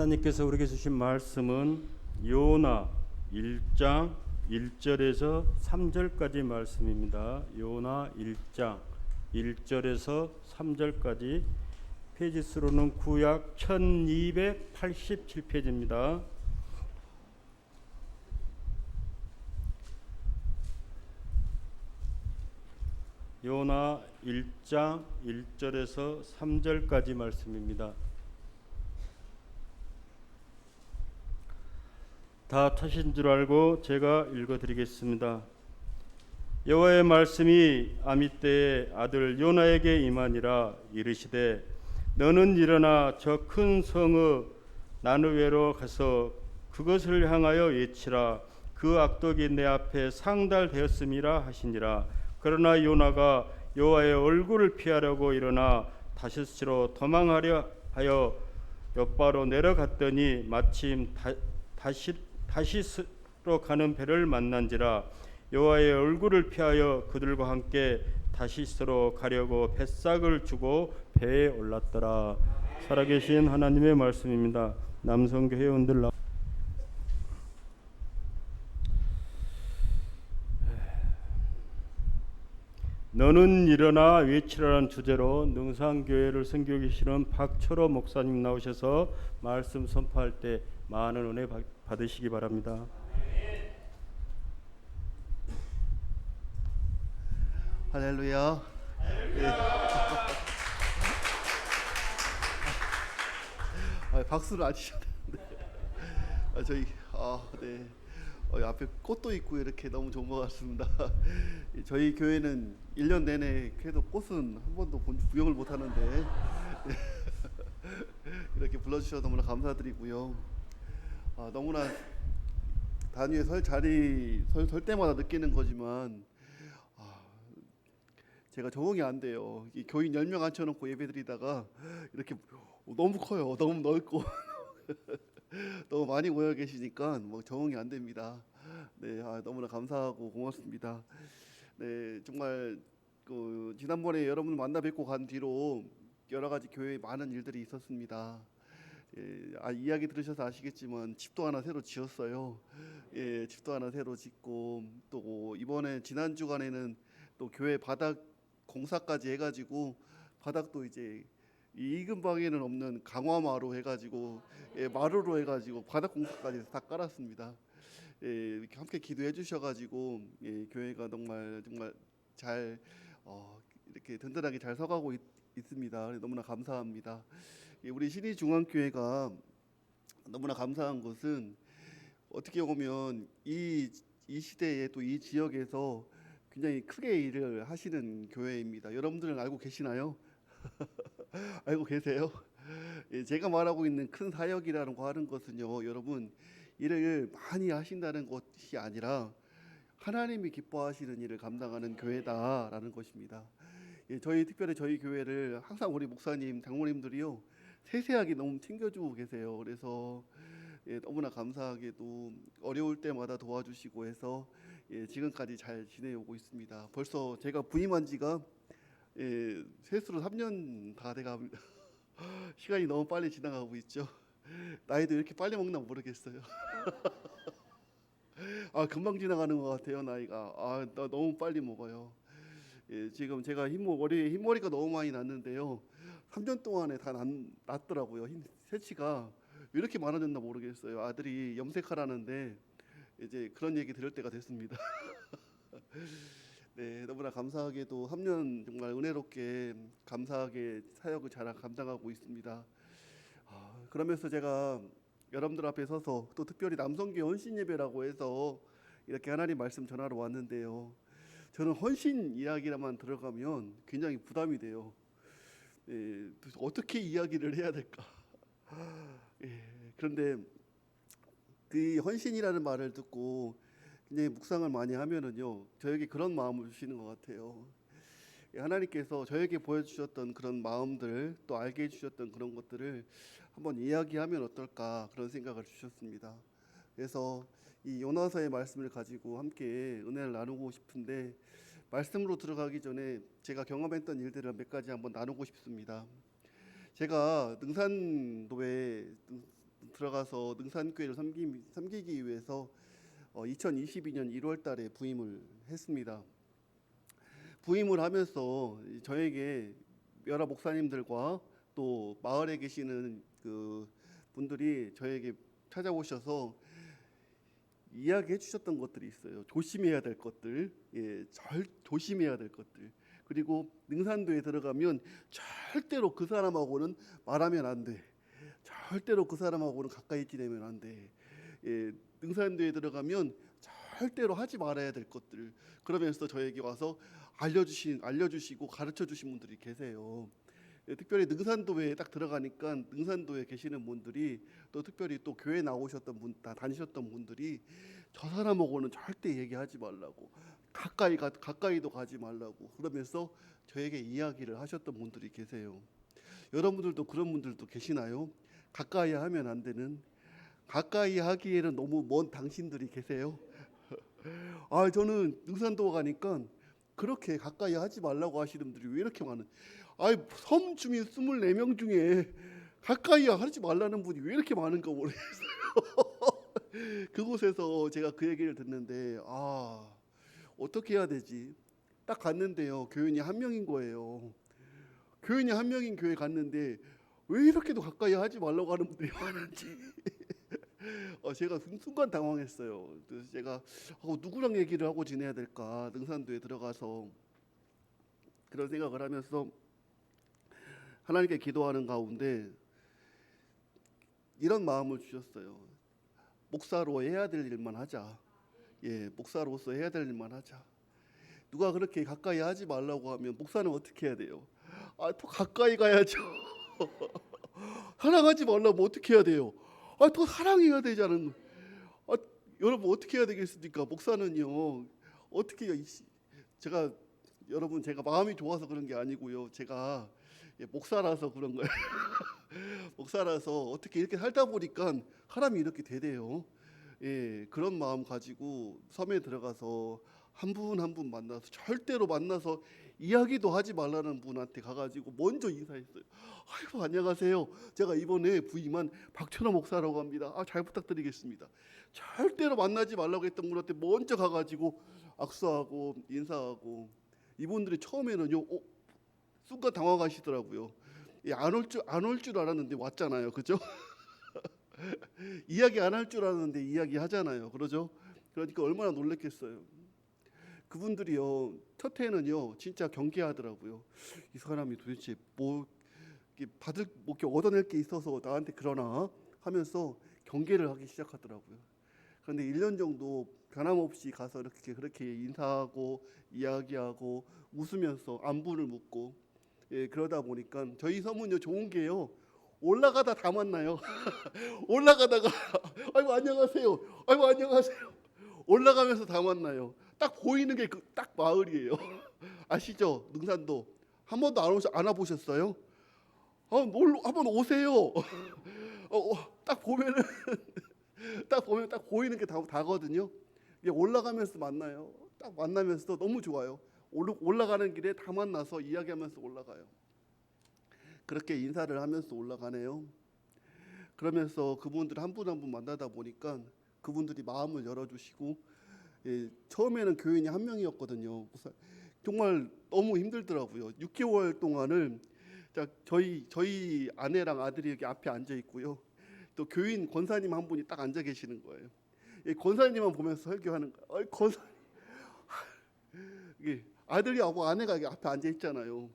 하나님께서 우리에게 주신 말씀은 요나 1장 1절에서 3절까지 말씀입니다. 요나 1장 1절에서 3절까지 페이지 수로는 구약 1287페이지입니다. 요나 1장 1절에서 3절까지 말씀입니다. 다 타신 줄 알고 제가 읽어드리겠습니다. 여호와의 말씀이 아미떼의 아들 요나에게 임하니라. 이르시되 너는 일어나 저 큰 성의 나느웨로 가서 그것을 향하여 외치라. 그 악독이 내 앞에 상달되었음이라 하시니라. 그러나 요나가 여호와의 얼굴을 피하려고 일어나 다시스로 도망하려 하여 엿바로 내려갔더니 마침 다시스로 가는 배를 만난지라. 여호와의 얼굴을 피하여 그들과 함께 다시스로 가려고 뱃삭을 주고 배에 올랐더라. 살아계신 하나님의 말씀입니다. 남성교 회원들 너는 일어나 외치라는 주제로 능산교회를 섬기고 계시는 박철호 목사님 나오셔서 말씀 선포할 때 많은 은혜 받으시기 바랍니다. 할렐루야. 네. 박수를 안 치셨는데. 네. 앞에 꽃도 있고 이렇게 너무 좋은 것 같습니다. 저희 교회는 1년 내내 계속 꽃은 한 번도 구경을 못 하는데 이렇게 불러주셔서 너무나 감사드리고요. 너무나 단위에 설 때마다 느끼는 거지만 제가 적응이 안 돼요. 이 교인 10명 앉혀놓고 예배드리다가 이렇게 너무 커요. 너무 넓고 너무 많이 모여 계시니까 뭐 적응이 안 됩니다. 네, 너무나 감사하고 고맙습니다. 네, 정말 지난번에 여러분 만나 뵙고 간 뒤로 여러 가지 교회에 많은 일들이 있었습니다. 이야기 들으셔서 아시겠지만 집도 하나 새로 지었어요. 집도 하나 새로 짓고 또 이번에 지난 주간에는 또 교회 바닥 공사까지 해가지고 바닥도 이제 이 근방에는 없는 강화마루 해가지고 마루로 해가지고 바닥 공사까지 다 깔았습니다. 이렇게 함께 기도해 주셔가지고 교회가 정말 잘 이렇게 든든하게 잘 서가고 있습니다. 너무나 감사합니다. 우리 신의중앙교회가 너무나 감사한 것은 어떻게 보면 이 시대에 또 이 지역에서 굉장히 크게 일을 하시는 교회입니다. 여러분들은 알고 계시나요? 알고 계세요? 제가 말하고 있는 큰 사역이라는 거 하는 것은요, 여러분 일을 많이 하신다는 것이 아니라 하나님이 기뻐하시는 일을 감당하는 교회다라는 것입니다. 특별히 저희 교회를 항상 우리 목사님, 장로님들이요 세세하게 너무 챙겨주고 계세요. 그래서 너무나 감사하게도 어려울 때마다 도와주시고 해서 지금까지 잘 지내오고 있습니다. 벌써 제가 부임한 지가 셋으로 3년 다 돼갑니다. 시간이 너무 빨리 지나가고 있죠. 나이도 이렇게 빨리 먹나 모르겠어요. 금방 지나가는 것 같아요. 나이가 나 너무 빨리 먹어요. 지금 제가 흰머리가 너무 많이 났는데요. 3년 동안에 다 났더라고요. 새치가 왜 이렇게 많아졌나 모르겠어요. 아들이 염색하라는데 이제 그런 얘기 들을 때가 됐습니다. 네, 너무나 감사하게도 3년 정말 은혜롭게 감사하게 사역을 잘 감당하고 있습니다. 그러면서 제가 여러분들 앞에 서서 또 특별히 남성교회 헌신 예배라고 해서 이렇게 하나님 말씀 전하러 왔는데요. 저는 헌신 이야기만 들어가면 굉장히 부담이 돼요. 어떻게 이야기를 해야 될까? 그런데 그 헌신이라는 말을 듣고 굉장히 묵상을 많이 하면은요, 저에게 그런 마음을 주시는 것 같아요. 하나님께서 저에게 보여주셨던 그런 마음들, 또 알게 해주셨던 그런 것들을 한번 이야기하면 어떨까 그런 생각을 주셨습니다. 그래서 이 요나서의 말씀을 가지고 함께 은혜를 나누고 싶은데, 말씀으로 들어가기 전에 제가 경험했던 일들을 몇 가지 한번 나누고 싶습니다. 제가 능산도에 들어가서 능산교회를 섬기기 위해서 2022년 1월 달에 부임을 했습니다. 부임을 하면서 저에게 여러 목사님들과 또 마을에 계시는 그 분들이 저에게 찾아오셔서 이야기해 주셨던 것들이 있어요. 조심해야 될 것들, 조심해야 될 것들. 그리고 능산도에 들어가면 절대로 그 사람하고는 말하면 안 돼. 절대로 그 사람하고는 가까이 지내면 안 돼. 능산도에 들어가면 절대로 하지 말아야 될 것들. 그러면서 저에게 와서 알려주시고 가르쳐 주신 분들이 계세요. 특별히 능산도에 딱 들어가니까 능산도에 계시는 분들이 또 특별히 또 교회 나오셨던 분, 다 다니셨던 분들이 저 사람하고는 절대 얘기하지 말라고, 가까이도 가지 말라고 그러면서 저에게 이야기를 하셨던 분들이 계세요. 여러분들도 그런 분들도 계시나요? 가까이 하면 안 되는, 가까이 하기에는 너무 먼 당신들이 계세요. 저는 능산도 가니까 그렇게 가까이 하지 말라고 하시는 분들이 왜 이렇게 많은? 섬 주민 24명 중에 가까이 하지 말라는 분이 왜 이렇게 많은가 모르겠어요. 그곳에서 제가 그 얘기를 듣는데 어떻게 해야 되지? 딱 갔는데요, 교인이 한 명인 거예요. 교인이 한 명인 교회 갔는데 왜 이렇게도 가까이 하지 말라고 하는 분들이 많은지 제가 순간 당황했어요. 그래서 제가 누구랑 얘기를 하고 지내야 될까, 능산도에 들어가서 그런 생각을 하면서 하나님께 기도하는 가운데 이런 마음을 주셨어요. 목사로 해야 될 일만 하자. 목사로서 해야 될 일만 하자. 누가 그렇게 가까이 하지 말라고 하면 목사는 어떻게 해야 돼요? 더 가까이 가야죠. 사랑하지 말라면 어떻게 해야 돼요? 더 사랑해야 되잖아요. 여러분 어떻게 해야 되겠습니까? 목사는요, 어떻게 해요? 제가 마음이 좋아서 그런 게 아니고요. 제가 목사라서 그런 거예요. 목사라서 어떻게 이렇게 살다 보니까 사람이 이렇게 되대요. 그런 마음 가지고 섬에 들어가서 한 분 한 분 만나서 절대로 만나서 이야기도 하지 말라는 분한테 가가지고 먼저 인사했어요. 아이고 안녕하세요. 제가 이번에 부임한 박천호 목사라고 합니다. 잘 부탁드리겠습니다. 절대로 만나지 말라고 했던 분한테 먼저 가가지고 악수하고 인사하고, 이분들이 처음에는요 순간 당황하시더라고요. 안 올 줄 알았는데 왔잖아요, 그죠? 이야기 안 할 줄 알았는데 이야기 하잖아요, 그러죠? 그러니까 얼마나 놀랬겠어요. 그분들이요 첫 해는요 진짜 경계하더라고요. 이 사람이 도대체 뭐 이렇게 얻어낼 게 있어서 나한테 그러나 하면서 경계를 하기 시작하더라고요. 그런데 1년 정도 변함없이 가서 그렇게 인사하고 이야기하고 웃으면서 안부를 묻고, 그러다 보니까 저희 섬은요 좋은 게요, 올라가다 다 만나요. 올라가다가 아이고 안녕하세요. 아이고 안녕하세요. 올라가면서 다 만나요. 딱 보이는 게 딱 마을이에요. 아시죠? 능산도 한 번도 안 와보셨어요? 한번 오세요. 딱 보면은 딱 보이는 게 다거든요. 올라가면서 만나요. 딱 만나면서 너무 좋아요. 올라가는 길에 다 만나서 이야기하면서 올라가요. 그렇게 인사를 하면서 올라가네요. 그러면서 그분들 한 분 한 분 만나다 보니까 그분들이 마음을 열어주시고, 처음에는 교인이 한 명이었거든요. 정말 너무 힘들더라고요. 6개월 동안을 저희 아내랑 아들이 여기 앞에 앉아 있고요. 또 교인 권사님 한 분이 딱 앉아 계시는 거예요. 권사님만 보면서 설교하는 거예요. 권사님, 아들이하고 아내가 여기 앞에 앉아 있잖아요.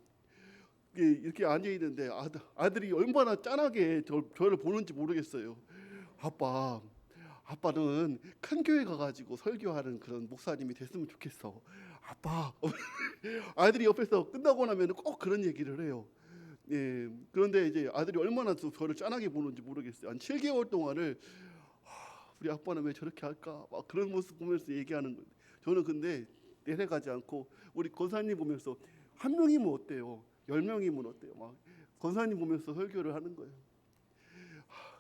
이렇게 앉아 있는데 아들이 얼마나 짠하게 저를 보는지 모르겠어요. 아빠는 큰 교회 가가지고 설교하는 그런 목사님이 됐으면 좋겠어. 아빠. 아들이 옆에서 끝나고 나면 꼭 그런 얘기를 해요. 그런데 이제 아들이 얼마나 저를 짠하게 보는지 모르겠어요. 한 7개월 동안을 우리 아빠는 왜 저렇게 할까? 막 그런 모습 보면서 얘기하는 거예요. 저는 근데 내려가지 않고 우리 권사님 보면서 한 명이면 어때요? 10명이면 어때요? 막 권사님 보면서 설교를 하는 거예요.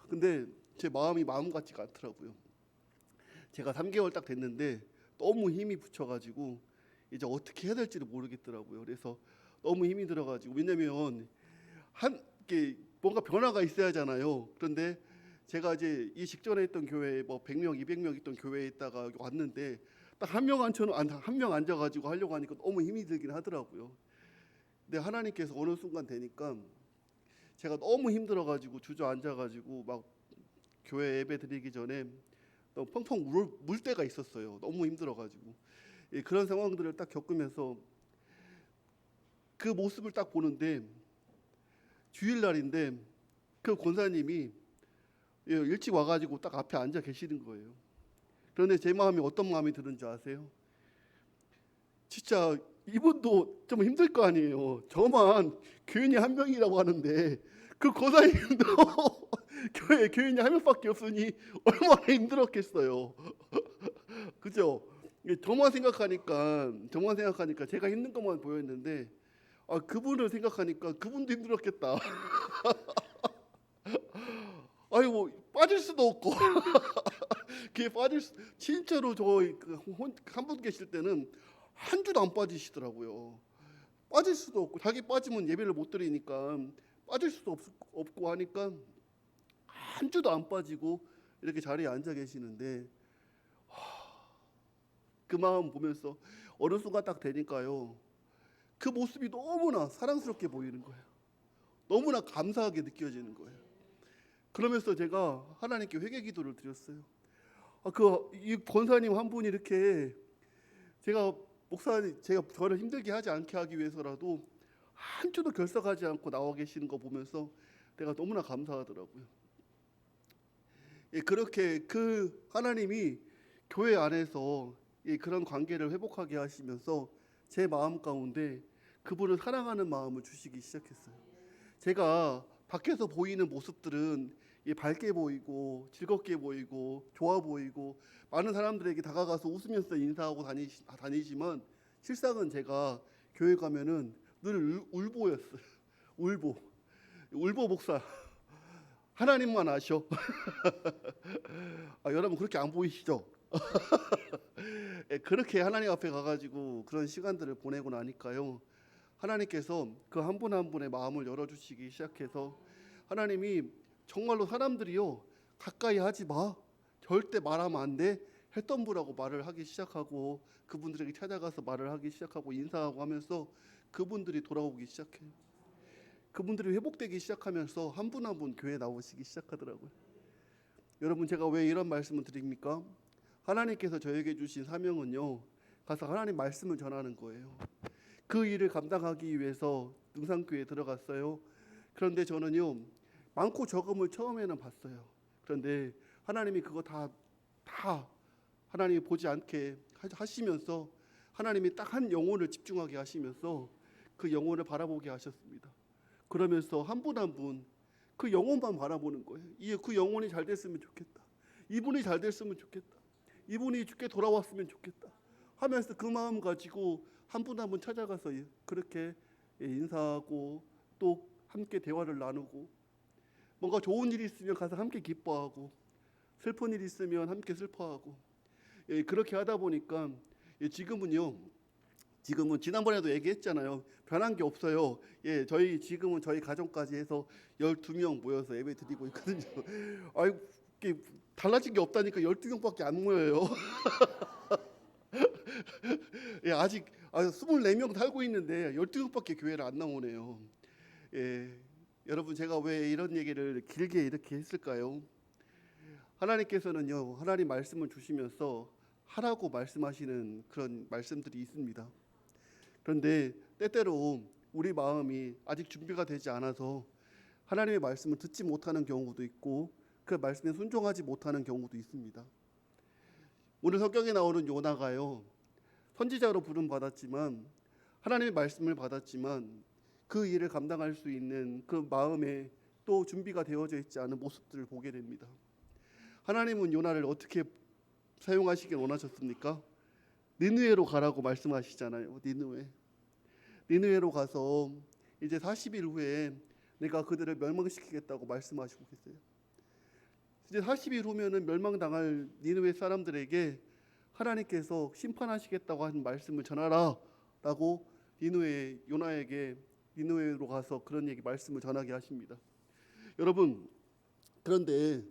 근데 제 마음이 마음 같지가 않더라고요. 제가 3개월 딱 됐는데 너무 힘이 붙여가지고 이제 어떻게 해야 될지를 모르겠더라고요. 그래서 너무 힘이 들어가지고, 왜냐면 게 뭔가 변화가 있어야 하잖아요. 그런데 제가 이제 이 직전에 있던 교회에 뭐 100명, 200명 있던 교회에 있다가 왔는데 딱 한 명 앉아가지고 하려고 하니까 너무 힘이 들긴 하더라고요. 근데 하나님께서 어느 순간 되니까 제가 너무 힘들어가지고 주저앉아가지고 막 교회 예배 드리기 전에 너무 펑펑 울 때가 있었어요. 너무 힘들어가지고. 예, 그런 상황들을 딱 겪으면서 그 모습을 딱 보는데 주일날인데 그 권사님이 일찍 와가지고 딱 앞에 앉아 계시는 거예요. 그런데 제 마음이 어떤 마음이 드는 줄 아세요? 진짜 이분도 좀 힘들 거 아니에요. 저만 교인이 한 명이라고 하는데 그 권사님도 교회 교인이 한 명밖에 없으니 얼마나 힘들었겠어요. 그죠? 저만 생각하니까 제가 힘든 것만 보였는데 그분을 생각하니까 그분도 힘들었겠다. 아이고 빠질 수도 없고 그게 진짜로 한 분 계실 때는 한 주도 안 빠지시더라고요. 빠질 수도 없고 자기 빠지면 예배를 못 드리니까 빠질 수도 없고 하니까 한 주도 안 빠지고 이렇게 자리에 앉아 계시는데 그 마음 보면서 어느 순간 딱 되니까요. 그 모습이 너무나 사랑스럽게 보이는 거예요. 너무나 감사하게 느껴지는 거예요. 그러면서 제가 하나님께 회개 기도를 드렸어요. 이 권사님 한 분이 이렇게 제가 저를 힘들게 하지 않게 하기 위해서라도 한 주도 결석하지 않고 나와 계시는 거 보면서 내가 너무나 감사하더라고요. 예, 그렇게 그 하나님이 교회 안에서 그런 관계를 회복하게 하시면서 제 마음 가운데 그분을 사랑하는 마음을 주시기 시작했어요. 제가 밖에서 보이는 모습들은 밝게 보이고 즐겁게 보이고 좋아 보이고 많은 사람들에게 다가가서 웃으면서 인사하고 다니지만 실상은 제가 교회 가면은 늘 울보였어요. 울보 목사 하나님만 아셔. 여러분 그렇게 안 보이시죠? 그렇게 하나님 앞에 가가지고 그런 시간들을 보내고 나니까요. 하나님께서 그 한 분 한 분의 마음을 열어주시기 시작해서 하나님이 정말로 사람들이요 가까이 하지 마, 절대 말하면 안 돼 했던 분하고 말을 하기 시작하고 그분들에게 찾아가서 말을 하기 시작하고 인사하고 하면서 그분들이 돌아오기 시작해요. 그분들이 회복되기 시작하면서 한 분 한 분 교회에 나오시기 시작하더라고요. 여러분 제가 왜 이런 말씀을 드립니까? 하나님께서 저에게 주신 사명은요 가서 하나님 말씀을 전하는 거예요. 그 일을 감당하기 위해서 능상교회에 들어갔어요. 그런데 저는요 많고 적음을 처음에는 봤어요. 그런데 하나님이 그거 다 하나님이 보지 않게 하시면서 하나님이 딱 한 영혼을 집중하게 하시면서 그 영혼을 바라보게 하셨습니다. 그러면서 한 분 한 분 그 영혼만 바라보는 거예요. 그 영혼이 잘 됐으면 좋겠다. 이분이 잘 됐으면 좋겠다. 이분이 주께 돌아왔으면 좋겠다 하면서 그 마음 가지고 한 분 한 분 찾아가서 그렇게 인사하고 또 함께 대화를 나누고 뭔가 좋은 일이 있으면 가서 함께 기뻐하고 슬픈 일이 있으면 함께 슬퍼하고 그렇게 하다 보니까 지금은 지난번에도 얘기했잖아요. 변한 게 없어요. 지금은 저희 가정까지 해서 12명 모여서 예배 드리고 있거든요. 이게 달라진 게 없다니까 12명밖에 안 모여요. 아직 24명 살고 있는데 12명밖에 교회를 안 나오네요. 여러분 제가 왜 이런 얘기를 길게 이렇게 했을까요? 하나님께서는요 하나님 말씀을 주시면서 하라고 말씀하시는 그런 말씀들이 있습니다. 그런데 때때로 우리 마음이 아직 준비가 되지 않아서 하나님의 말씀을 듣지 못하는 경우도 있고 그 말씀에 순종하지 못하는 경우도 있습니다. 오늘 성경에 나오는 요나가요 선지자로 부름 받았지만 하나님의 말씀을 받았지만 그 일을 감당할 수 있는 그 마음에 또 준비가 되어져 있지 않은 모습들을 보게 됩니다. 하나님은 요나를 어떻게 사용하시길 원하셨습니까? 니느웨로 가라고 말씀하시잖아요. 니느웨로 가서 이제 40일 후에 내가 그들을 멸망시키겠다고 말씀하시고 계세요. 이제 40일 후면은 멸망당할 니느웨 사람들에게 하나님께서 심판하시겠다고 하는 말씀을 전하라라고 요나에게 니느웨로 가서 그런 말씀을 전하게 하십니다. 여러분 그런데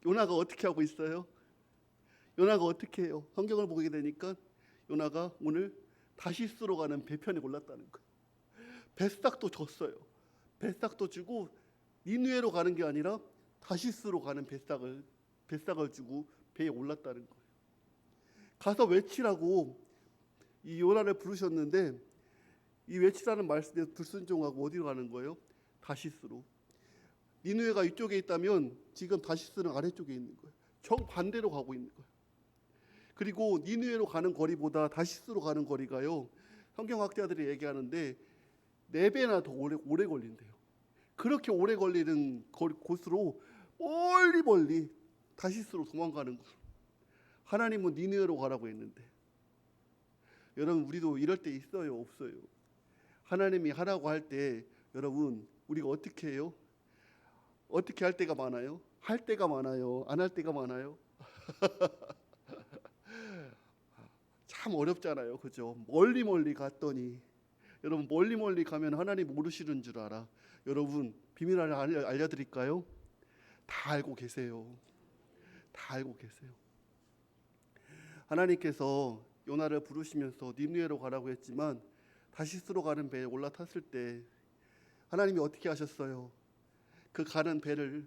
요나가 어떻게 하고 있어요? 요나가 어떻게 해요? 성경을 보게 되니까 요나가 오늘 다시스로 가는 배편에 올랐다는 거예요. 벳삭도 줬어요. 벳삭도 주고 니느웨로 가는 게 아니라 다시스로 가는 벳삭을 주고 배에 올랐다는 거예요. 가서 외치라고 이 요나를 부르셨는데 이 외치라는 말씀에 불순종하고 어디로 가는 거예요? 다시스로. 니느웨가 이쪽에 있다면 지금 다시스는 아래쪽에 있는 거예요. 정반대로 가고 있는 거예요. 그리고 니느웨로 가는 거리보다 다시스로 가는 거리가요, 성경학자들이 얘기하는데 4배나 더 오래 걸린대요. 그렇게 오래 걸리는 곳으로 멀리 다시스로 도망가는 거예요. 하나님은 니느웨로 가라고 했는데, 여러분 우리도 이럴 때 있어요, 없어요? 하나님이 하라고 할 때 여러분 우리가 어떻게 해요? 어떻게 할 때가 많아요? 할 때가 많아요? 안 할 때가 많아요? 참 어렵잖아요, 그죠? 멀리 갔더니, 여러분 멀리 가면 하나님 모르시는 줄 알아. 여러분 비밀 하나 알려드릴까요? 다 알고 계세요. 다 알고 계세요. 하나님께서 요나를 부르시면서 니느웨로 가라고 했지만 다시스로 가는 배에 올라탔을 때 하나님이 어떻게 하셨어요? 그 가는 배를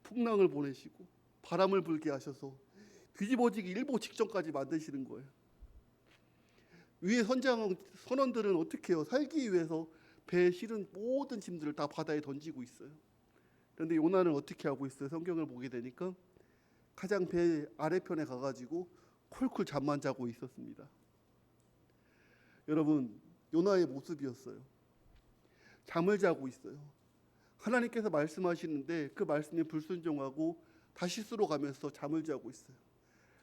풍랑을 보내시고 바람을 불게 하셔서 뒤집어지기 일보 직전까지 만드시는 거예요. 위에 선원들은 어떻게 해요? 살기 위해서 배에 실은 모든 짐들을 다 바다에 던지고 있어요. 그런데 요나는 어떻게 하고 있어요? 성경을 보게 되니까 가장 배 아래편에 가가지고 콜콜 잠만 자고 있었습니다. 여러분 요나의 모습이었어요. 잠을 자고 있어요. 하나님께서 말씀하시는데 그 말씀에 불순종하고 다시스로 가면서 잠을 자고 있어요.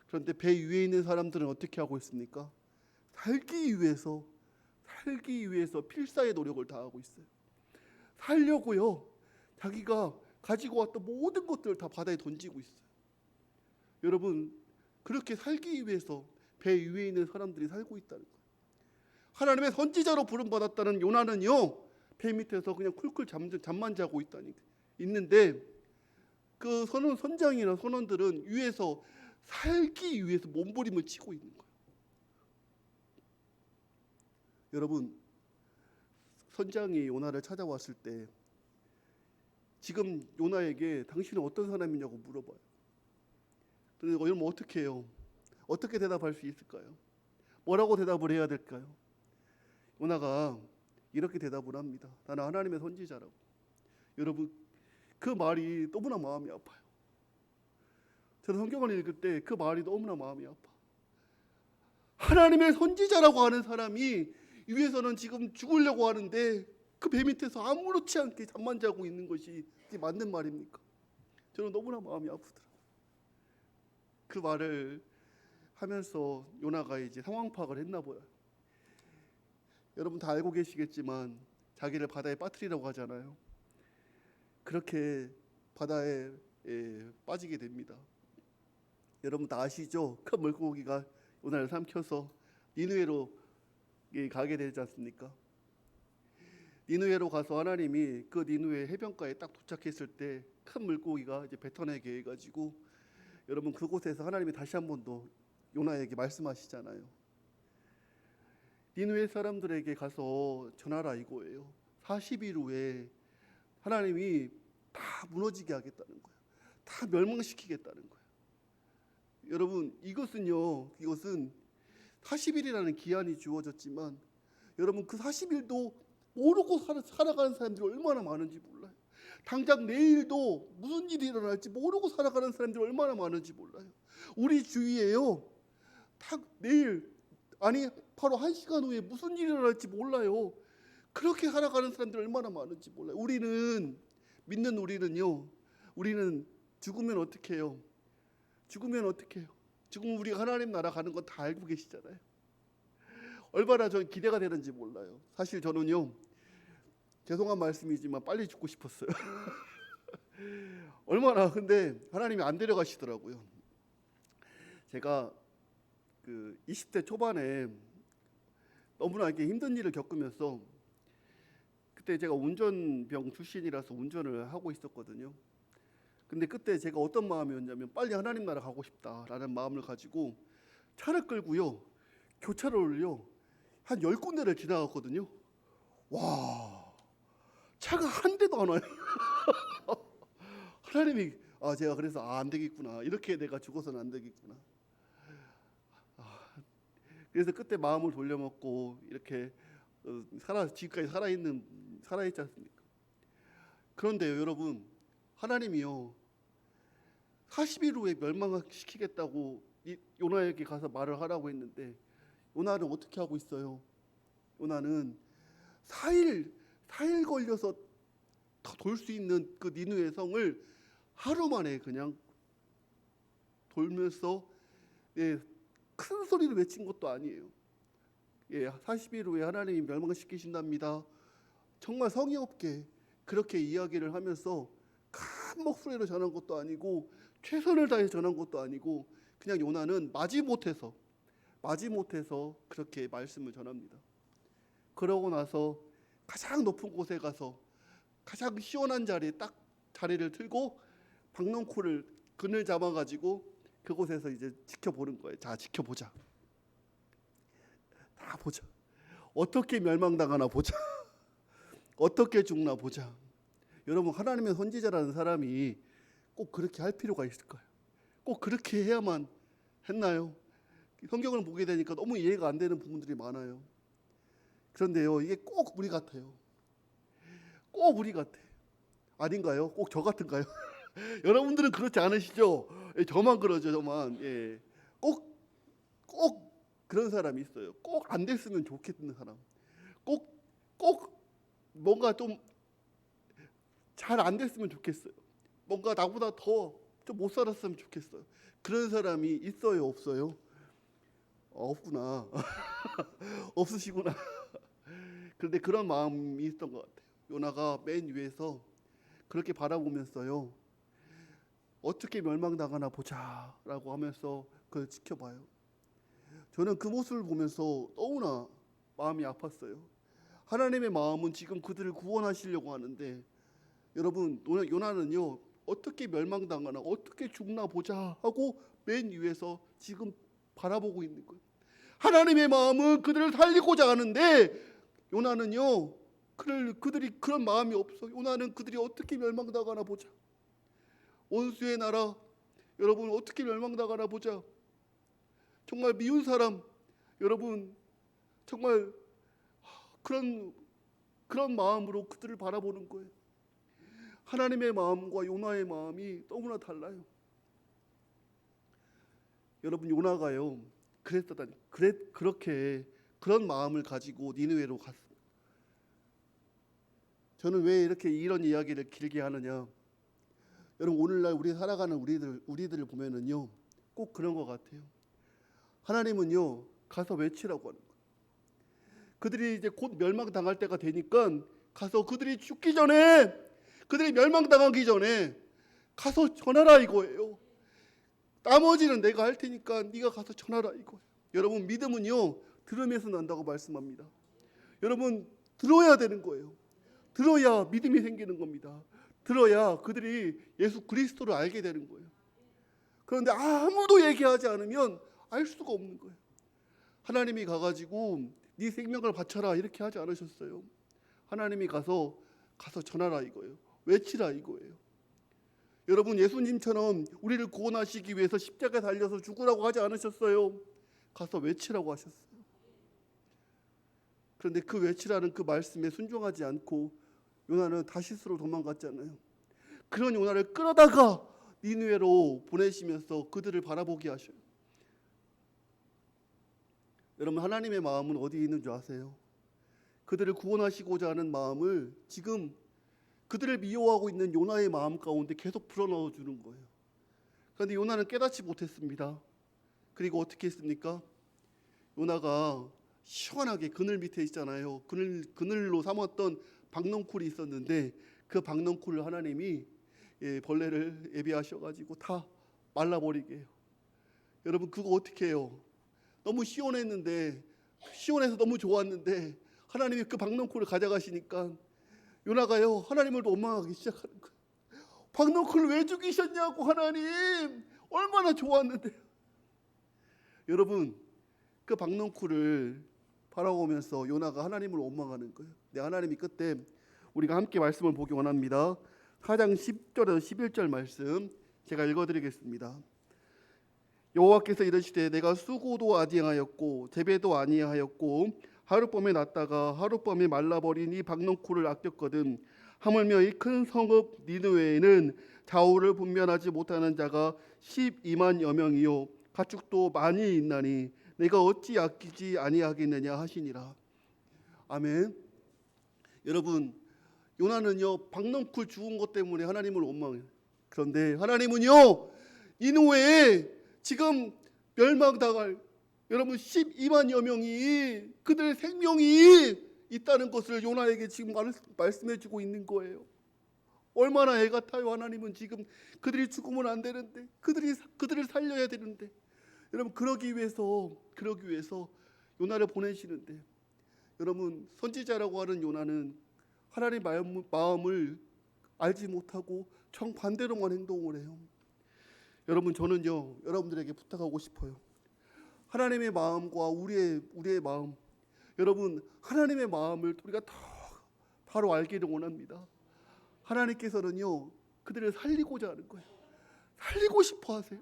그런데 배 위에 있는 사람들은 어떻게 하고 있습니까? 살기 위해서 필사의 노력을 다하고 있어요. 살려고요. 자기가 가지고 왔던 모든 것들을 다 바다에 던지고 있어요. 여러분 그렇게 살기 위해서 배 위에 있는 사람들이 살고 있다는 거예요. 하나님의 선지자로 부름받았다는 요나는요, 배 밑에서 그냥 쿨쿨 잠만 자고 있는데 그 선장이나 선원들은 위에서 살기 위해서 몸부림을 치고 있는 거예요. 여러분 선장이 요나를 찾아왔을 때 지금 요나에게 당신은 어떤 사람이냐고 물어봐요. 그런데 여러분 어떻게 해요? 어떻게 대답할 수 있을까요? 뭐라고 대답을 해야 될까요? 요나가 이렇게 대답을 합니다. 나는 하나님의 선지자라고. 여러분 그 말이 너무나 마음이 아파요. 저는 성경을 읽을 때 그 말이 너무나 마음이 아파. 하나님의 선지자라고 하는 사람이 위에서는 지금 죽으려고 하는데 그 배 밑에서 아무렇지 않게 잠만 자고 있는 것이 이게 맞는 말입니까? 저는 너무나 마음이 아프더라고요. 그 말을 하면서 요나가 이제 상황 파악을 했나 봐요. 여러분 다 알고 계시겠지만 자기를 바다에 빠뜨리라고 하잖아요. 그렇게 바다에 빠지게 됩니다. 여러분 다 아시죠? 큰 물고기가 요나를 삼켜서 니느웨로 가게 되지 않습니까? 니느웨로 가서 하나님이 그 니느웨 해변가에 딱 도착했을 때 큰 물고기가 이제 뱉어내게 해가지고 여러분 그곳에서 하나님이 다시 한 번 더 요나에게 말씀하시잖아요. 니느웨 사람들에게 가서 전하라 이거예요. 40일 후에 하나님이 다 무너지게 하겠다는 거예요. 다 멸망시키겠다는 거예요. 여러분 이것은 40일이라는 기한이 주어졌지만 여러분 그 40일도 모르고 살아가는 사람들이 얼마나 많은지 몰라요. 당장 내일도 무슨 일이 일어날지 모르고 살아가는 사람들이 얼마나 많은지 몰라요. 우리 주위에요. 내일 아니 바로 1시간 후에 무슨 일이 일어날지 몰라요. 그렇게 살아가는 사람들이 얼마나 많은지 몰라요. 믿는 우리는요. 우리는 죽으면 어떻게 해요? 죽으면 우리가 하나님 나라 가는 건 다 알고 계시잖아요. 얼마나 전 기대가 되는지 몰라요. 사실 저는요. 죄송한 말씀이지만 빨리 죽고 싶었어요. 근데 하나님이 안 데려가시더라고요. 제가 그 20대 초반에 너무나 이렇게 힘든 일을 겪으면서 그때 제가 운전병 출신이라서 운전을 하고 있었거든요. 근데 그때 제가 어떤 마음이었냐면 빨리 하나님 나라 가고 싶다라는 마음을 가지고 차를 끌고요. 교차로를요. 한 10군데를 지나갔거든요. 와, 차가 한 대도 안 와요. 하나님이 제가 그래서 안 되겠구나. 이렇게 내가 죽어서는 안 되겠구나. 그래서 그때 마음을 돌려먹고 이렇게 지금까지 살아있지 않습니까? 그런데요, 여러분, 하나님이요 40일 후에 멸망시키겠다고 요나에게 가서 말을 하라고 했는데 요나는 어떻게 하고 있어요? 요나는 4일 걸려서 돌 수 있는 그 니느웨 성을 하루 만에 그냥 돌면서 큰 소리를 외친 것도 아니에요. 40일 후에 하나님이 멸망시키신답니다. 정말 성의 없게 그렇게 이야기를 하면서 큰 목소리로 전한 것도 아니고 최선을 다해 전한 것도 아니고 그냥 요나는 마지못해서 그렇게 말씀을 전합니다. 그러고 나서 가장 높은 곳에 가서 가장 시원한 자리에 딱 자리를 틀고 박넝쿨을 그늘 잡아가지고 그곳에서 이제 지켜보는 거예요. 자, 지켜보자. 다 보자. 어떻게 멸망당하나 보자. 어떻게 죽나 보자. 여러분, 하나님의 선지자라는 사람이 꼭 그렇게 할 필요가 있을까요? 꼭 그렇게 해야만 했나요? 성경을 보게 되니까 너무 이해가 안 되는 부분들이 많아요. 그런데요, 이게 꼭 우리 같아요. 꼭 우리 같아. 아닌가요? 꼭 저 같은가요? 여러분들은 그렇지 않으시죠? 저만 그러죠, 저만. 꼭 그런 사람이 있어요. 꼭 안 됐으면 좋겠는 사람. 꼭 뭔가 좀 잘 안 됐으면 좋겠어요. 뭔가 나보다 더 좀 못 살았으면 좋겠어요. 그런 사람이 있어요, 없어요? 없구나. 없으시구나. 그런데 그런 마음이 있던 것 같아요. 요나가 맨 위에서 그렇게 바라보면서요. 어떻게 멸망당하나 보자라고 하면서 그걸 지켜봐요. 저는 그 모습을 보면서 너무나 마음이 아팠어요. 하나님의 마음은 지금 그들을 구원하시려고 하는데 여러분, 요나는요 어떻게 멸망당하나 어떻게 죽나 보자 하고 맨 위에서 지금 바라보고 있는 거예요. 하나님의 마음은 그들을 살리고자 하는데 요나는요 그들이 그런 마음이 없어. 요나는 그들이 어떻게 멸망당하나 보자. 원수의 나라, 여러분 어떻게 멸망당하나 보자. 정말 미운 사람, 여러분 정말 그런 마음으로 그들을 바라보는 거예요. 하나님의 마음과 요나의 마음이 너무나 달라요. 여러분, 요나가요 그렇게 그런 마음을 가지고 니느웨로 갔습니다. 저는 왜 이렇게 이런 이야기를 길게 하느냐. 여러분, 오늘날 우리 살아가는 우리들을 보면은요 꼭 그런 것 같아요. 하나님은요 가서 외치라고 하는 거예요. 그들이 이제 곧 멸망당할 때가 되니까 가서 그들이 죽기 전에, 그들이 멸망당하기 전에 가서 전하라 이거예요. 나머지는 내가 할 테니까 네가 가서 전하라 이거예요. 여러분, 믿음은요 들음에서 난다고 말씀합니다. 여러분, 들어야 되는 거예요. 들어야 믿음이 생기는 겁니다. 들어야 그들이 예수 그리스도를 알게 되는 거예요. 그런데 아무도 얘기하지 않으면 알 수가 없는 거예요. 하나님이 가가지고 네 생명을 바쳐라 이렇게 하지 않으셨어요. 하나님이 가서 전하라 이거예요. 외치라 이거예요. 여러분, 예수님처럼 우리를 구원하시기 위해서 십자가에 달려서 죽으라고 하지 않으셨어요. 가서 외치라고 하셨어요. 그런데 그 외치라는 그 말씀에 순종하지 않고 요나는 다시스로 도망갔잖아요. 그런 요나를 끌어다가 니느웨로 보내시면서 그들을 바라보게 하셔요. 여러분, 하나님의 마음은 어디에 있는 줄 아세요? 그들을 구원하시고자 하는 마음을 지금 그들을 미워하고 있는 요나의 마음 가운데 계속 불어넣어 주는 거예요. 그런데 요나는 깨닫지 못했습니다. 그리고 어떻게 했습니까? 요나가 시원하게 그늘 밑에 있잖아요. 그늘로 삼았던 박넝쿨이 있었는데 그 박넝쿨을 하나님이 벌레를 예비하셔가지고 다 말라버리게 해요. 여러분, 그거 어떻게 해요? 너무 시원해서 너무 좋았는데 하나님이 그 박넝쿨을 가져가시니까 요나가요 하나님을 원망하기 시작하는 거예요. 박노크를 왜 죽이셨냐고 하나님. 얼마나 좋았는데. 여러분 그 박노크를 바라보면서 요나가 하나님을 원망하는 거예요. 네, 하나님이 그때 우리가 함께 말씀을 보기 원합니다. 4장 10절에서 11절 말씀 제가 읽어드리겠습니다. 여호와께서 이르시되 내가 수고도 아니하였고 재배도 아니하였고 하룻밤에 났다가 하룻밤에 말라버린 이 박농쿨을 아꼈거든. 하물며 이 큰 성읍 니느웨에는 좌우를 분별하지 못하는 자가 12만여 명이요 가축도 많이 있나니 내가 어찌 아끼지 아니하겠느냐 하시니라. 아멘. 여러분 요나는요 박농쿨 죽은 것 때문에 하나님을 원망해요. 그런데 하나님은요 니느웨에 지금 멸망당할 여러분 12만여 명이 그들의 생명이 있다는 것을 요나에게 지금 말씀해 주고 있는 거예요. 얼마나 애 같아요. 하나님은 지금 그들이 죽으면 안 되는데 그들을 살려야 되는데 여러분 그러기 위해서 요나를 보내시는데 여러분 선지자라고 하는 요나는 하나님의 마음을 알지 못하고 정반대로만 행동을 해요. 여러분 저는요 여러분들에게 부탁하고 싶어요. 하나님의 마음과 우리의 마음, 여러분 하나님의 마음을 우리가 더 바로 알기를 원합니다. 하나님께서는요 그들을 살리고자 하는 거예요. 살리고 싶어 하세요.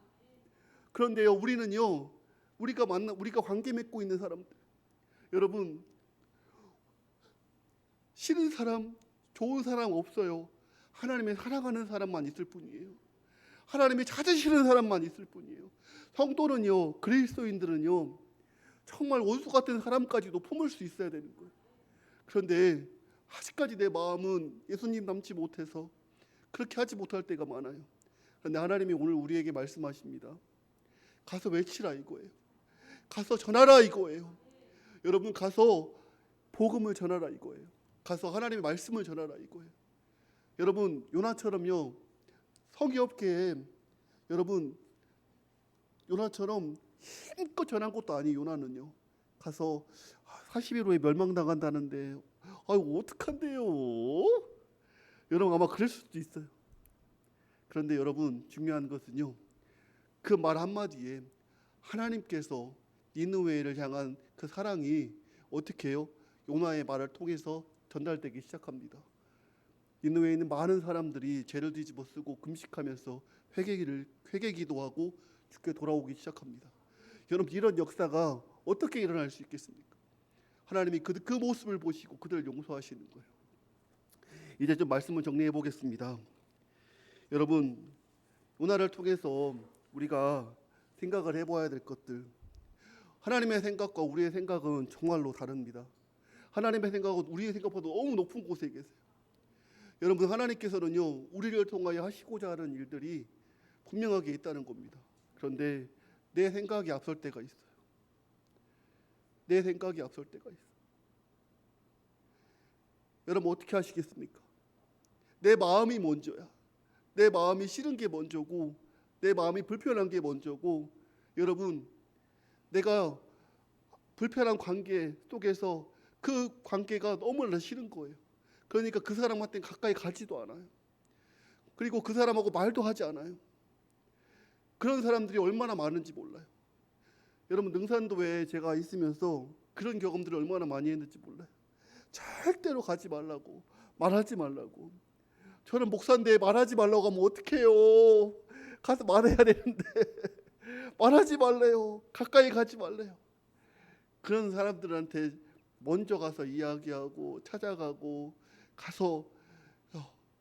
그런데요 우리는요 우리가 관계 맺고 있는 사람들, 여러분 싫은 사람, 좋은 사람 없어요. 하나님의 사랑하는 사람만 있을 뿐이에요. 하나님이 찾으시는 사람만 있을 뿐이에요. 성도는요, 그리스도인들은요, 정말 원수 같은 사람까지도 품을 수 있어야 되는 거예요. 그런데 아직까지 내 마음은 예수님 닮지 못해서 그렇게 하지 못할 때가 많아요. 그런데 하나님이 오늘 우리에게 말씀하십니다. 가서 외치라 이거예요. 가서 전하라 이거예요. 여러분 가서 복음을 전하라 이거예요. 가서 하나님의 말씀을 전하라 이거예요. 여러분 요나처럼요 성의 없게 여러분 요나처럼 힘껏 전한 것도 아니에요. 요나는요 가서 40일 후에 멸망당한다는데 아이고 어떡한데요. 여러분 아마 그럴 수도 있어요. 그런데 여러분 중요한 것은요 그 말 한마디에 하나님께서 니느웨를 향한 그 사랑이 어떻게 해요? 요나의 말을 통해서 전달되기 시작합니다. 니느웨에 있는 많은 사람들이 죄를 뒤집어 쓰고 금식하면서 회개기도하고 주께 돌아오기 시작합니다. 여러분 이런 역사가 어떻게 일어날 수 있겠습니까? 하나님이 그 모습을 보시고 그들을 용서하시는 거예요. 이제 좀 말씀을 정리해 보겠습니다. 여러분 요나를 통해서 우리가 생각을 해봐야 될 것들, 하나님의 생각과 우리의 생각은 정말로 다릅니다. 하나님의 생각은 우리의 생각보다 너무 높은 곳에 계세요. 여러분 하나님께서는요 우리를 통하여 하시고자 하는 일들이 분명하게 있다는 겁니다. 그런데 내 생각이 앞설 때가 있어요. 내 생각이 앞설 때가 있어요. 여러분 어떻게 하시겠습니까? 내 마음이 먼저야. 내 마음이 싫은 게 먼저고 내 마음이 불편한 게 먼저고 여러분 내가 불편한 관계 속에서 그 관계가 너무나 싫은 거예요. 그러니까 그 사람한테 가까이 가지도 않아요. 그리고 그 사람하고 말도 하지 않아요. 그런 사람들이 얼마나 많은지 몰라요. 여러분 능산도에 제가 있으면서 그런 경험들을 얼마나 많이 했는지 몰라요. 절대로 가지 말라고, 말하지 말라고. 저는 목사인데 말하지 말라고 하면 어떡해요. 가서 말해야 되는데 말하지 말래요. 가까이 가지 말래요. 그런 사람들한테 먼저 가서 이야기하고 찾아가고 가서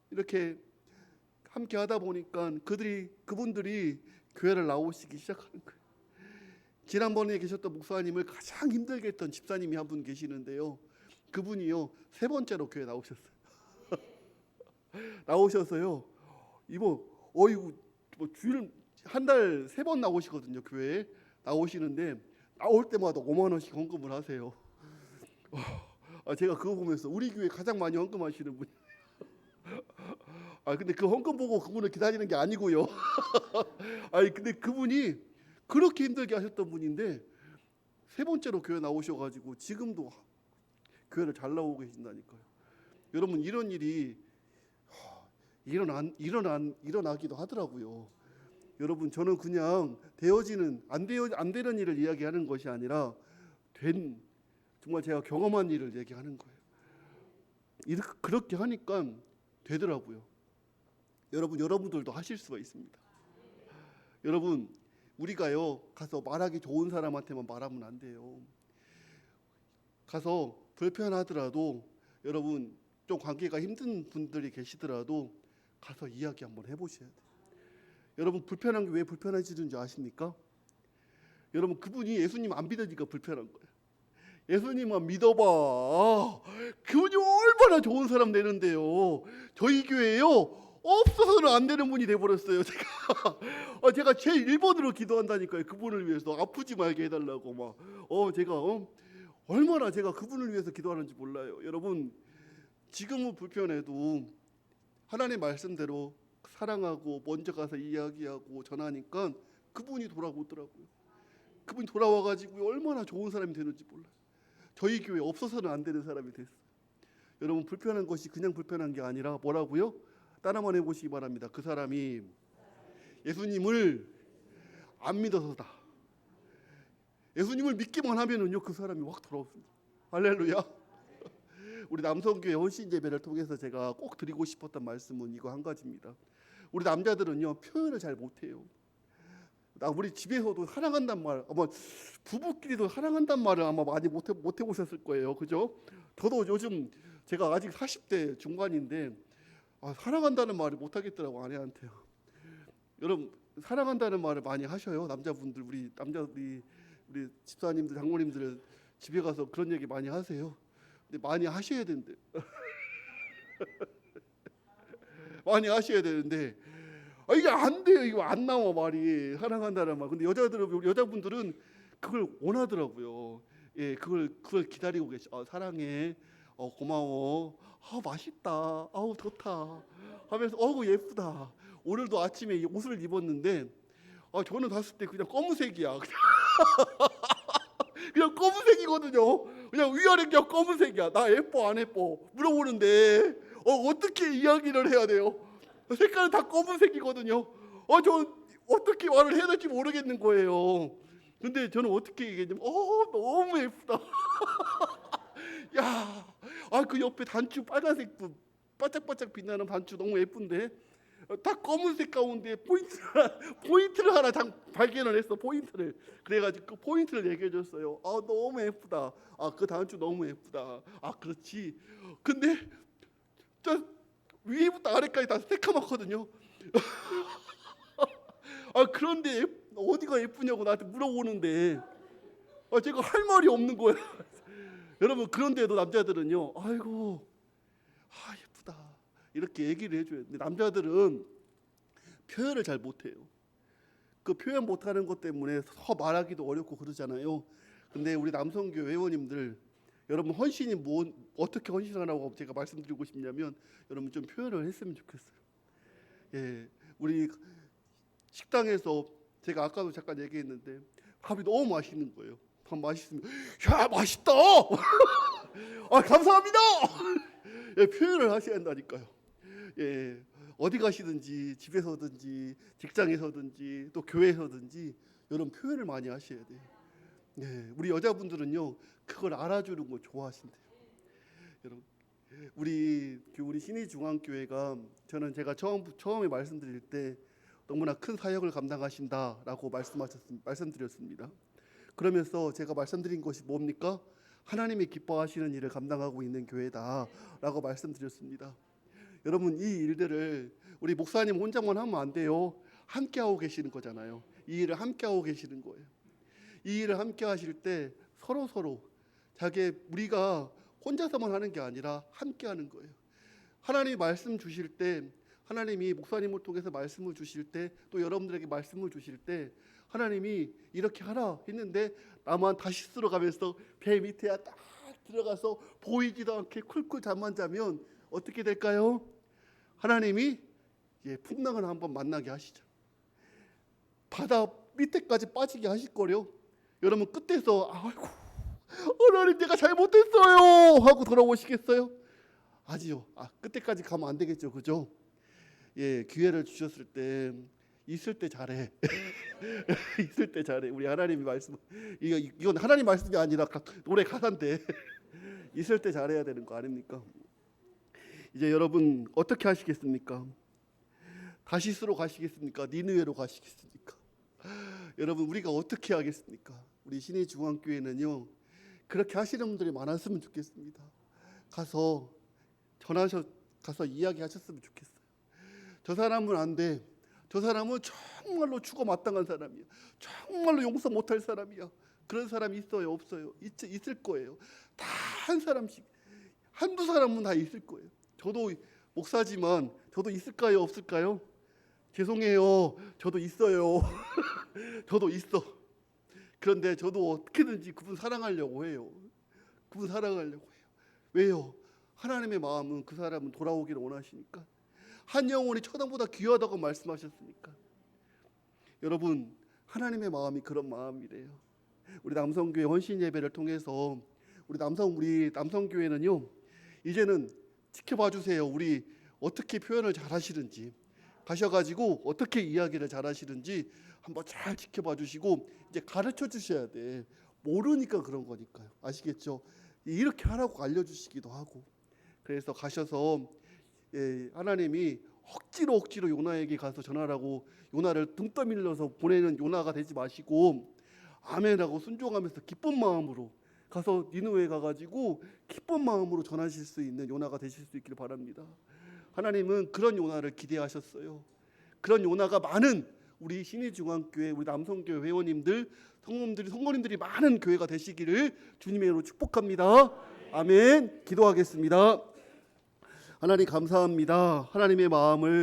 이렇게 함께 하다 보니까 그분들이 교회를 나오시기 시작하는 거예요. 지난번에 계셨던 목사님을 가장 힘들게 했던 집사님이 한 분 계시는데요. 그분이요 3번째로 교회 나오셨어요. 나오셔서요. 이거 어이구 뭐 주일 한 달 3번 나오시거든요. 교회에 나오시는데 나올 때마다 5만 원씩 헌금을 하세요. 제가 그거 보면서 우리 교회 가장 많이 헌금하시는 분. 근데 그 헌금 보고 그분을 기다리는 게 아니고요. 근데 그분이 그렇게 힘들게 하셨던 분인데 3번째로 교회 나오셔가지고 지금도 교회를 잘 나오고 계신다니까요. 여러분 이런 일이 일어나기도 하더라고요. 여러분, 저는 그냥 안 되는 일을 이야기하는 것이 아니라 정말 제가 경험한 일을 얘기하는 거예요. 그렇게 하니까 되더라고요. 여러분들도 하실 수가 있습니다. 여러분, 우리가요 가서 말하기 좋은 사람한테만 말하면 안 돼요. 가서 불편하더라도 여러분 좀 관계가 힘든 분들이 계시더라도 가서 이야기 한번 해보셔야 돼요. 여러분, 불편한 게 왜 불편해지는지 아십니까? 여러분, 그분이 예수님 안 믿으니까 불편한 거예요. 예수님만 믿어봐. 그분이 얼마나 좋은 사람 되는데요. 저희 교회요 없어서는 안 되는 분이 돼버렸어요. 제가 제일 1번으로 기도한다니까요. 그분을 위해서 아프지 말게 해달라고 제가 얼마나 제가 그분을 위해서 기도하는지 몰라요. 여러분, 지금은 불편해도 하나님의 말씀대로 사랑하고 먼저 가서 이야기하고 전하니까 그분이 돌아오더라고요. 그분이 돌아와가지고 얼마나 좋은 사람이 되는지 몰라요. 저희 교회 없어서는 안 되는 사람이 됐어요. 여러분, 불편한 것이 그냥 불편한 게 아니라 뭐라고요? 따라만 해보시기 바랍니다. 그 사람이 예수님을 안 믿어서다. 예수님을 믿기만 하면은요 그 사람이 확 돌아옵니다. 할렐루야. 우리 남성교회 헌신 예배를 통해서 제가 꼭 드리고 싶었던 말씀은 이거 한 가지입니다. 우리 남자들은요 표현을 잘 못해요. 우리 집에서도 사랑한단 말, 아마 부부끼리도 사랑한단 말을 아마 많이 못 해보셨을 거예요, 그죠? 저도 요즘 제가 아직 40대 중반인데 사랑한다는 말을 못 하겠더라고, 아내한테요. 여러분, 사랑한다는 말을 많이 하셔요, 남자분들. 우리 집사님들, 장모님들 집에 가서 그런 얘기 많이 하세요. 근데 많이 하셔야 되는데 많이 하셔야 되는데 이게 안 돼요. 이거 안 나와, 말이. 사랑한다는 말. 근데 여자분들은 그걸 원하더라고요. 예, 그걸 기다리고 계셔. 사랑해. 고마워. 맛있다. 좋다. 하면서 예쁘다. 오늘도 아침에 옷을 입었는데 저는 봤을 때 그냥 검은색이야. 그냥 검은색이거든요. 그냥 위아래 그냥 검은색이야. 나 예뻐 안 예뻐 물어보는데 어떻게 이야기를 해야 돼요? 색깔은 다 검은색이거든요. 저 어떻게 말을 해야 될지 모르겠는 거예요. 근데 저는 어떻게 얘기했냐면 너무 예쁘다. 야, 그 옆에 단추 빨간색도 반짝반짝 빛나는 단추 너무 예쁜데 다 검은색 가운데 포인트를 하나 발견을 했어. 포인트를. 그래가지고 그 포인트를 얘기해줬어요. 너무 예쁘다. 그 단추 너무 예쁘다. 그렇지. 근데 저 위에부터 아래까지 다 새까맣거든요. 그런데 어디가 예쁘냐고 나한테 물어보는데 제가 할 말이 없는 거야. 여러분, 그런데도 남자들은요, 아이고 예쁘다 이렇게 얘기를 해줘야 돼. 남자들은 표현을 잘 못해요. 그 표현 못하는 것 때문에 더 말하기도 어렵고 그러잖아요. 근데 우리 남성교회 회원님들, 여러분 헌신이 어떻게 헌신하라고 제가 말씀드리고 싶냐면 여러분 좀 표현을 했으면 좋겠어요. 예, 우리 식당에서 제가 아까도 잠깐 얘기했는데 밥이 너무 맛있는 거예요. 밥 맛있으면 야 맛있다. 감사합니다. 예, 표현을 하셔야 한다니까요. 예, 어디 가시든지 집에서든지 직장에서든지 또 교회에서든지 여러분 표현을 많이 하셔야 돼요. 예, 우리 여자분들은요 그걸 알아주는 거 좋아하신대요. 여러분, 우리 신의중앙교회가 제가 처음에 말씀드릴 때 너무나 큰 사역을 감당하신다라고 말씀드렸습니다. 그러면서 제가 말씀드린 것이 뭡니까? 하나님이 기뻐하시는 일을 감당하고 있는 교회다라고 말씀드렸습니다. 여러분, 이 일들을 우리 목사님 혼자만 하면 안 돼요. 함께 하고 계시는 거잖아요. 이 일을 함께 하고 계시는 거예요. 이 일을 함께 하실 때 서로 우리가 혼자서만 하는 게 아니라 함께 하는 거예요. 하나님이 말씀 주실 때, 하나님이 목사님을 통해서 말씀을 주실 때, 또 여러분들에게 말씀을 주실 때 하나님이 이렇게 하라 했는데 나만 다시 쓸어가면서 배 밑에 딱 들어가서 보이지도 않게 쿨쿨 잠만 자면 어떻게 될까요? 하나님이 풍랑을 한번 만나게 하시죠. 바다 밑에까지 빠지게 하실 거요. 여러분, 끝에서 아이고 하나님 내가 잘못했어요 하고 돌아오시겠어요? 아니요. 끝에까지 가면 안 되겠죠, 그죠? 기회를 주셨을 때 있을 때 잘해. 있을 때 잘해. 우리 하나님이 말씀 이건 하나님 말씀이 아니라 노래 가사인데 있을 때 잘해야 되는 거 아닙니까? 이제 여러분 어떻게 하시겠습니까? 다시스로 가시겠습니까? 니느웨로 가시겠습니까? 여러분 우리가 어떻게 하겠습니까? 우리 신의중앙교회는요 그렇게 하시는 분들이 많았으면 좋겠습니다. 가서 가서 이야기하셨으면 좋겠어요. 저 사람은 안 돼. 저 사람은 정말로 죽어 마땅한 사람이야. 정말로 용서 못할 사람이야. 그런 사람이 있어요? 없어요? 있을 거예요. 다 한 사람씩, 한두 사람은 다 있을 거예요. 저도 목사지만 저도 있을까요? 없을까요? 죄송해요. 저도 있어요. 저도 있어. 그런데 저도 어떻게든지 그분 사랑하려고 해요. 그분 사랑하려고 해요. 왜요? 하나님의 마음은 그 사람은 돌아오기를 원하시니까. 한 영혼이 천당보다 귀하다고 말씀하셨으니까. 여러분 하나님의 마음이 그런 마음이래요. 우리 남성교회 헌신 예배를 통해서 우리 남성교회는요 이제는 지켜봐 주세요. 우리 어떻게 표현을 잘 하시는지 가셔가지고 어떻게 이야기를 잘 하시는지 한번 잘 지켜봐 주시고 이제 가르쳐 주셔야 돼. 모르니까 그런 거니까요. 아시겠죠? 이렇게 하라고 알려주시기도 하고. 그래서 가셔서 하나님이 억지로 요나에게 가서 전하라고 요나를 등 떠밀려서 보내는 요나가 되지 마시고 아멘하고 순종하면서 기쁜 마음으로 가서 니느웨에 가가지고 기쁜 마음으로 전하실 수 있는 요나가 되실 수 있기를 바랍니다. 하나님은 그런 요나를 기대하셨어요. 그런 요나가 많은 우리 신의중앙교회 우리 남성교회 회원님들 성도님들이 많은 교회가 되시기를 주님의 이름으로 축복합니다. 아멘. 기도하겠습니다. 하나님 감사합니다. 하나님의 마음을